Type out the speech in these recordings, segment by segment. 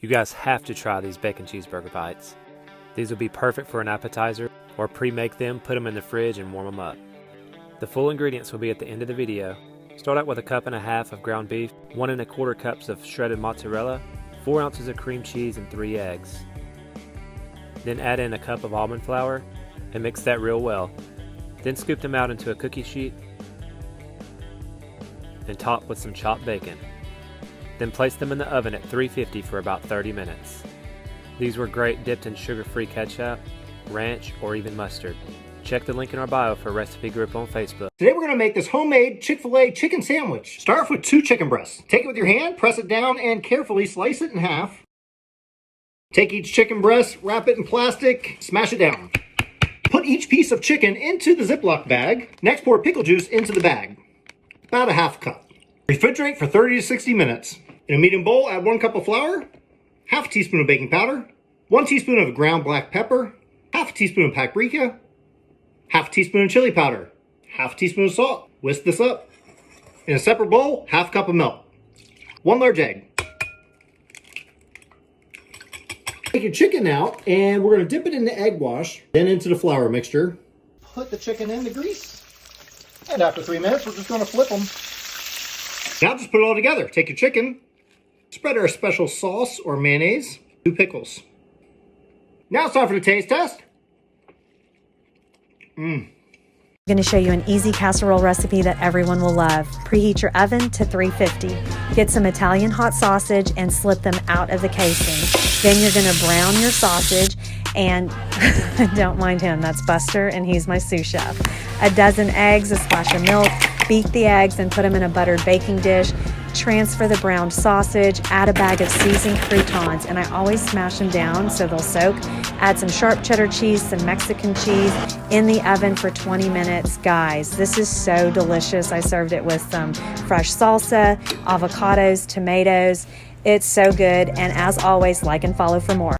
You guys have to try these bacon cheeseburger bites. These will be perfect for an appetizer, or pre-make them, put them in the fridge and warm them up. The full ingredients will be at the end of the video. Start out with 1.5 cups of ground beef, 1¼ cups of shredded mozzarella, 4 ounces of cream cheese, and 3 eggs. Then add in a cup of almond flour and mix that real well. Then scoop them out into a cookie sheet and top with some chopped bacon. Then place them in the oven at 350 for about 30 minutes. These were great dipped in sugar-free ketchup, ranch, or even mustard. Check the link in our bio for a recipe group on Facebook. Today we're going to make this homemade Chick-fil-A chicken sandwich. Start off with 2 chicken breasts. Take it with your hand, press it down, and carefully slice it in half. Take each chicken breast, wrap it in plastic, smash it down. Put each piece of chicken into the Ziploc bag. Next, pour pickle juice into the bag, about 1/2 cup. Refrigerate for 30 to 60 minutes. In a medium bowl, add 1 cup of flour, 1/2 teaspoon of baking powder, 1 teaspoon of ground black pepper, 1/2 teaspoon of paprika, 1/2 teaspoon of chili powder, 1/2 teaspoon of salt. Whisk this up. In a separate bowl, 1/2 cup of milk, 1 large egg. Take your chicken out, and we're going to dip it in the egg wash, then into the flour mixture. Put the chicken in the grease, and after 3 minutes, we're just going to flip them. Now just put it all together. Take your chicken, spread our special sauce or mayonnaise, 2 pickles. Now it's time for the taste test. I'm going to show you an easy casserole recipe that everyone will love. Preheat your oven to 350. Get some Italian hot sausage and slip them out of the casing. Then you're going to brown your sausage and don't mind him, that's Buster and he's my sous chef. A dozen eggs, a splash of milk, beat the eggs and put them in a buttered baking dish. Transfer the browned sausage, add a bag of seasoned croutons, and I always smash them down so they'll soak. Add some sharp cheddar cheese, some Mexican cheese, in the oven for 20 minutes. Guys, this is so delicious. I served it with some fresh salsa, avocados, tomatoes. It's so good, and as always, like and follow for more.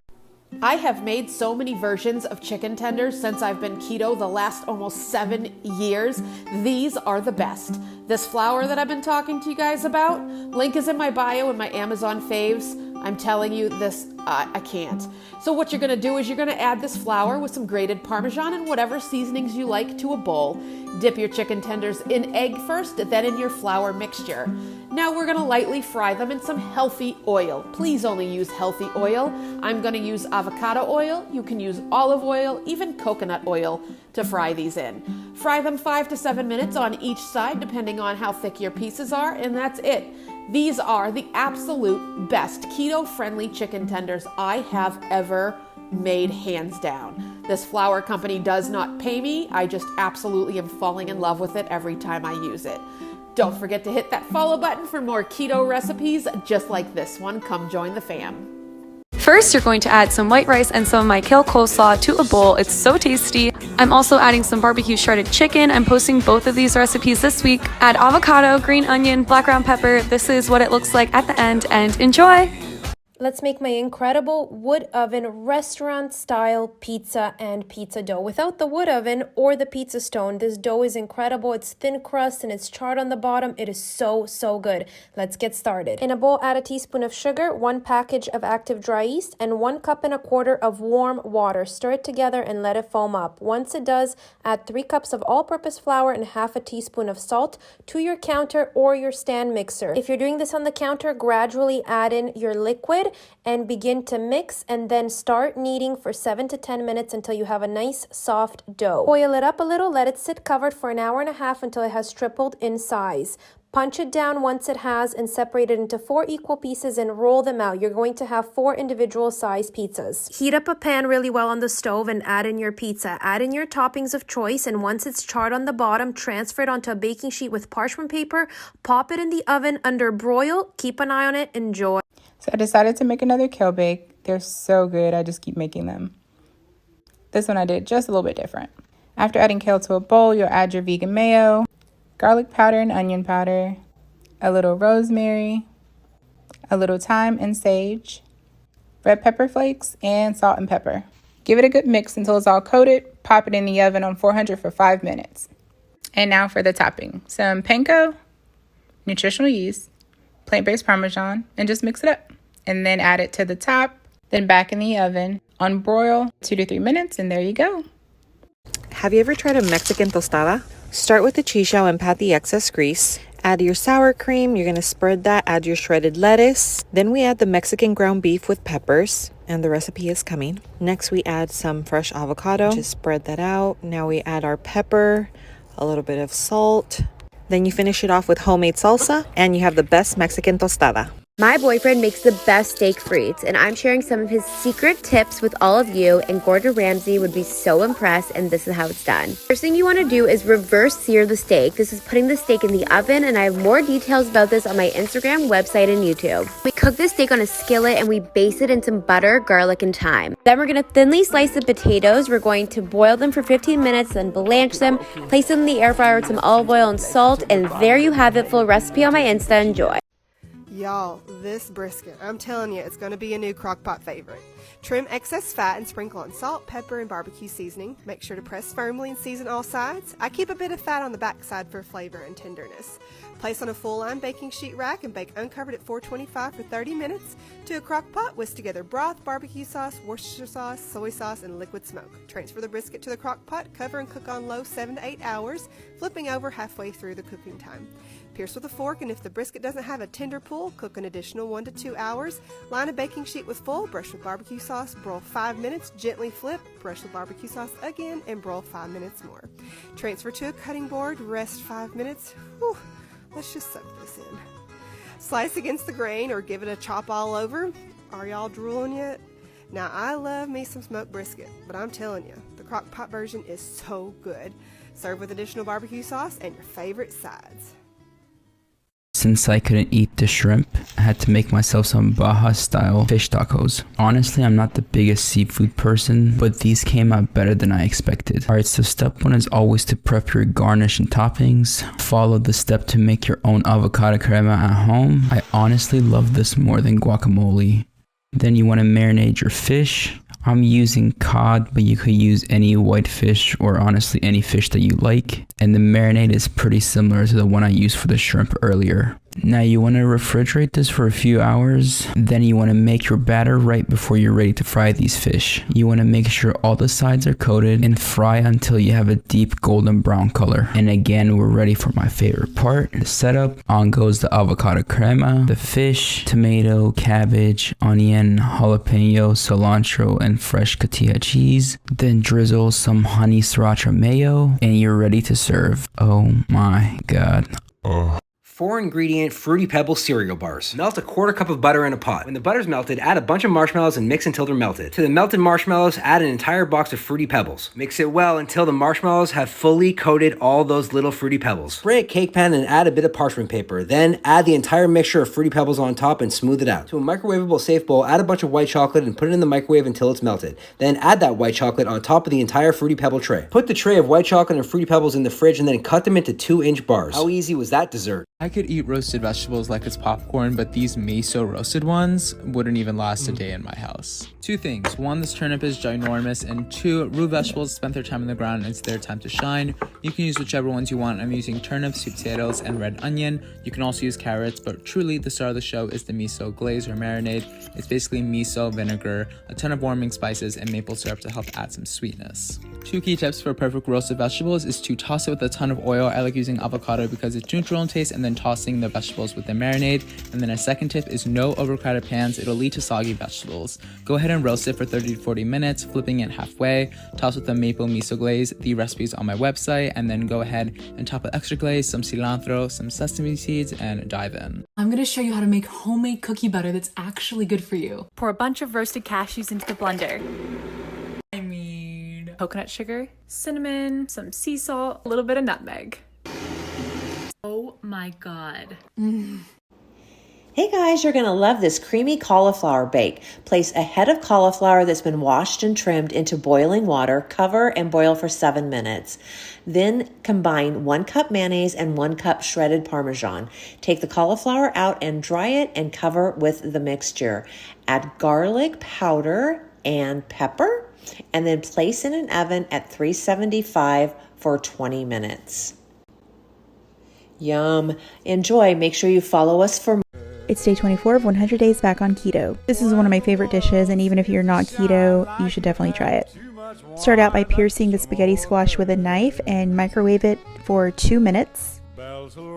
I have made so many versions of chicken tenders since I've been keto the last almost 7 years. These are the best. This flour that I've been talking to you guys about, link is in my bio and my Amazon faves. I'm telling you this, I can't. So what you're gonna do is you're gonna add this flour with some grated Parmesan and whatever seasonings you like to a bowl. Dip your chicken tenders in egg first, then in your flour mixture. Now we're gonna lightly fry them in some healthy oil. Please only use healthy oil. I'm gonna use avocado oil. You can use olive oil, even coconut oil to fry these in. Fry them 5 to 7 minutes on each side, depending on how thick your pieces are, and that's it. These are the absolute best keto-friendly chicken tenders I have ever made, hands down. This flour company does not pay me. I just absolutely am falling in love with it every time I use it. Don't forget to hit that follow button for more keto recipes just like this one. Come join the fam. First, you're going to add some white rice and some of my kale coleslaw to a bowl. It's so tasty. I'm also adding some barbecue shredded chicken. I'm posting both of these recipes this week. Add avocado, green onion, black ground pepper. This is what it looks like at the end, and enjoy! Let's make my incredible wood oven restaurant style pizza and pizza dough. Without the wood oven or the pizza stone, this dough is incredible. It's thin crust and it's charred on the bottom. It is so good. Let's get started. In a bowl, add a teaspoon of sugar, 1 package of active dry yeast, and 1.25 cups of warm water. Stir it together and let it foam up. Once it does, add 3 cups of all-purpose flour and 1/2 teaspoon of salt to your counter or your stand mixer. If you're doing this on the counter, gradually add in your liquid and begin to mix, and then start kneading for 7 to 10 minutes until you have a nice soft dough. Oil it up a little, let it sit covered for 1.5 hours until it has tripled in size. Punch it down once it has and separate it into 4 equal pieces and roll them out. You're going to have 4 individual size pizzas. Heat up a pan really well on the stove and add in your pizza. Add in your toppings of choice, and once it's charred on the bottom, transfer it onto a baking sheet with parchment paper. Pop it in the oven under broil. Keep an eye on it. Enjoy. So I decided to make another Kale Bake. They're so good, I just keep making them. This one I did just a little bit different. After adding kale to a bowl, you'll add your vegan mayo, garlic powder and onion powder, a little rosemary, a little thyme and sage, red pepper flakes, and salt and pepper. Give it a good mix until it's all coated. Pop it in the oven on 400 for 5 minutes. And now for the topping. Some panko, nutritional yeast, plant-based Parmesan, and just mix it up. and then add it to the top, then back in the oven. On broil 2 to 3 minutes, and there you go. Have you ever tried a Mexican tostada? Start with the cheese shell and pat the excess grease. Add your sour cream. You're going to spread that. Add your shredded lettuce. Then we add the Mexican ground beef with peppers, and the recipe is coming. Next, we add some fresh avocado. Just spread that out. Now we add our pepper, a little bit of salt. Then you finish it off with homemade salsa, and you have the best Mexican tostada. My boyfriend makes the best steak frites, and I'm sharing some of his secret tips with all of you, and Gordon Ramsay would be so impressed, and this is how it's done. First thing you want to do is reverse sear the steak. This is putting the steak in the oven, and I have more details about this on my Instagram, website, and YouTube. We cook the steak on a skillet, and we baste it in some butter, garlic, and thyme. Then we're going to thinly slice the potatoes. We're going to boil them for 15 minutes, then blanch them, place them in the air fryer with some olive oil and salt, and there you have it. Full recipe on my Insta. Enjoy. Y'all, this brisket, I'm telling you, it's going to be a new crockpot favorite. Trim excess fat and sprinkle on salt, pepper, and barbecue seasoning. Make sure to press firmly and season all sides. I keep a bit of fat on the backside for flavor and tenderness. Place on a full-line baking sheet rack and bake uncovered at 425 for 30 minutes. To a crock pot, whisk together broth, barbecue sauce, Worcestershire sauce, soy sauce, and liquid smoke. Transfer the brisket to the crock pot, cover and cook on low 7 to 8 hours, flipping over halfway through the cooking time. Pierce with a fork, and if the brisket doesn't have a tender pull, cook an additional 1 to 2 hours. Line a baking sheet with foil, brush with barbecue sauce, broil 5 minutes, gently flip, brush with barbecue sauce again, and broil 5 minutes more. Transfer to a cutting board, rest 5 minutes. Whew. Let's just soak this in. Slice against the grain or give it a chop all over. Are y'all drooling yet? Now, I love me some smoked brisket, but I'm telling you, the crock pot version is so good. Serve with additional barbecue sauce and your favorite sides. Since I couldn't eat the shrimp, I had to make myself some Baja-style fish tacos. Honestly, I'm not the biggest seafood person, but these came out better than I expected. Alright, so step 1 is always to prep your garnish and toppings. Follow the step to make your own avocado crema at home. I honestly love this more than guacamole. Then you want to marinate your fish. I'm using cod, but you could use any white fish or honestly any fish that you like. And the marinade is pretty similar to the one I used for the shrimp earlier. Now you want to refrigerate this for a few hours. Then you want to make your batter right before you're ready to fry these fish. You want to make sure all the sides are coated and fry until you have a deep golden brown color. And again, we're ready for my favorite part, the setup. On goes the avocado crema, the fish, tomato, cabbage, onion, jalapeno, cilantro, and fresh cotija cheese. Then drizzle some honey sriracha mayo and you're ready to serve. Oh my god. 4-ingredient Fruity Pebble cereal bars. Melt a 1/4 cup of butter in a pot. When the butter's melted, add a bunch of marshmallows and mix until they're melted. To the melted marshmallows, add an entire box of Fruity Pebbles. Mix it well until the marshmallows have fully coated all those little Fruity Pebbles. Spray a cake pan and add a bit of parchment paper. Then add the entire mixture of Fruity Pebbles on top and smooth it out. To a microwavable safe bowl, add a bunch of white chocolate and put it in the microwave until it's melted. Then add that white chocolate on top of the entire Fruity Pebble tray. Put the tray of white chocolate and Fruity Pebbles in the fridge and then cut them into 2-inch bars. How easy was that dessert? I could eat roasted vegetables like it's popcorn, but these miso roasted ones wouldn't even last a day in my house. 2 things. 1, this turnip is ginormous, and 2, root vegetables spent their time in the ground and it's their time to shine. You can use whichever ones you want. I'm using turnips, sweet potatoes, and red onion. You can also use carrots, but truly the star of the show is the miso glaze or marinade. It's basically miso, vinegar, a ton of warming spices, and maple syrup to help add some sweetness. 2 key tips for perfect roasted vegetables is to toss it with a ton of oil. I like using avocado because it's neutral in taste, and then tossing the vegetables with the marinade. And then a second tip is no overcrowded pans. It'll lead to soggy vegetables. Go ahead and roast it for 30 to 40 minutes, flipping it halfway. Toss with the maple miso glaze. The recipe is on my website. And then go ahead and top with extra glaze, some cilantro, some sesame seeds, and dive in. I'm gonna show you how to make homemade cookie butter that's actually good for you. Pour a bunch of roasted cashews into the blender. Coconut sugar, cinnamon, some sea salt, a little bit of nutmeg. Oh my god. Hey guys, you're going to love this creamy cauliflower bake. Place a head of cauliflower that's been washed and trimmed into boiling water, cover and boil for 7 minutes. Then combine 1 cup mayonnaise and 1 cup shredded Parmesan. Take the cauliflower out and dry it and cover with the mixture. Add garlic powder and pepper, and then place in an oven at 375 for 20 minutes. Yum. Enjoy. Make sure you follow us for more. It's day 24 of 100 days back on keto. This is one of my favorite dishes, and even if you're not keto, you should definitely try it. Start out by piercing the spaghetti squash with a knife and microwave it for 2 minutes.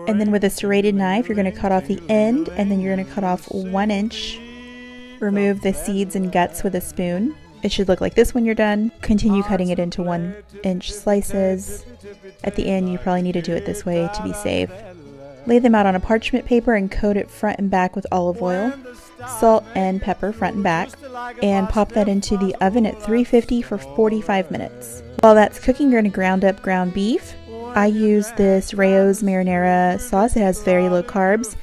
And then with a serrated knife, you're going to cut off the end, and then you're going to cut off 1 inch. Remove the seeds and guts with a spoon. It should look like this when you're done. Continue cutting it into 1 inch slices. At the end, you probably need to do it this way to be safe. Lay them out on a parchment paper and coat it front and back with olive oil, salt and pepper front and back, and pop that into the oven at 350 for 45 minutes. While that's cooking, you're going to ground up ground beef. I use this Rayo's marinara sauce. It has very low carbs.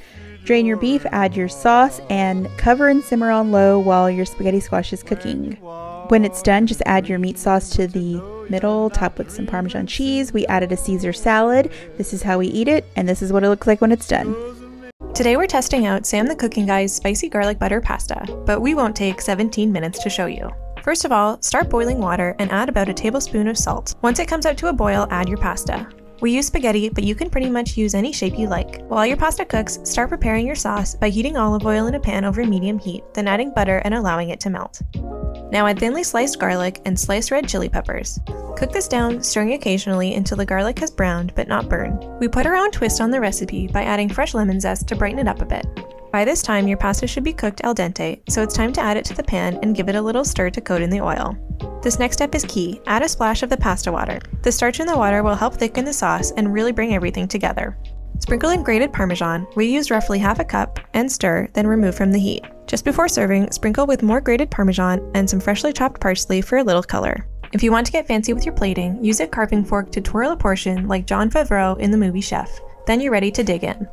Drain your beef, add your sauce, and cover and simmer on low while your spaghetti squash is cooking. When it's done, just add your meat sauce to the middle, top with some Parmesan cheese. We added a Caesar salad. This is how we eat it, and this is what it looks like when it's done. Today we're testing out Sam the Cooking Guy's spicy garlic butter pasta, but we won't take 17 minutes to show you. First of all, start boiling water and add about a tablespoon of salt. Once it comes out to a boil, add your pasta. We use spaghetti, but you can pretty much use any shape you like. While your pasta cooks, start preparing your sauce by heating olive oil in a pan over medium heat, then adding butter and allowing it to melt. Now add thinly sliced garlic and sliced red chili peppers. Cook this down, stirring occasionally until the garlic has browned but not burned. We put our own twist on the recipe by adding fresh lemon zest to brighten it up a bit. By this time, your pasta should be cooked al dente, so it's time to add it to the pan and give it a little stir to coat in the oil. This next step is key. Add a splash of the pasta water. The starch in the water will help thicken the sauce and really bring everything together. Sprinkle in grated Parmesan, reuse roughly half a cup, and stir, then remove from the heat. Just before serving, sprinkle with more grated Parmesan and some freshly chopped parsley for a little color. If you want to get fancy with your plating, use a carving fork to twirl a portion like Jon Favreau in the movie Chef. Then you're ready to dig in.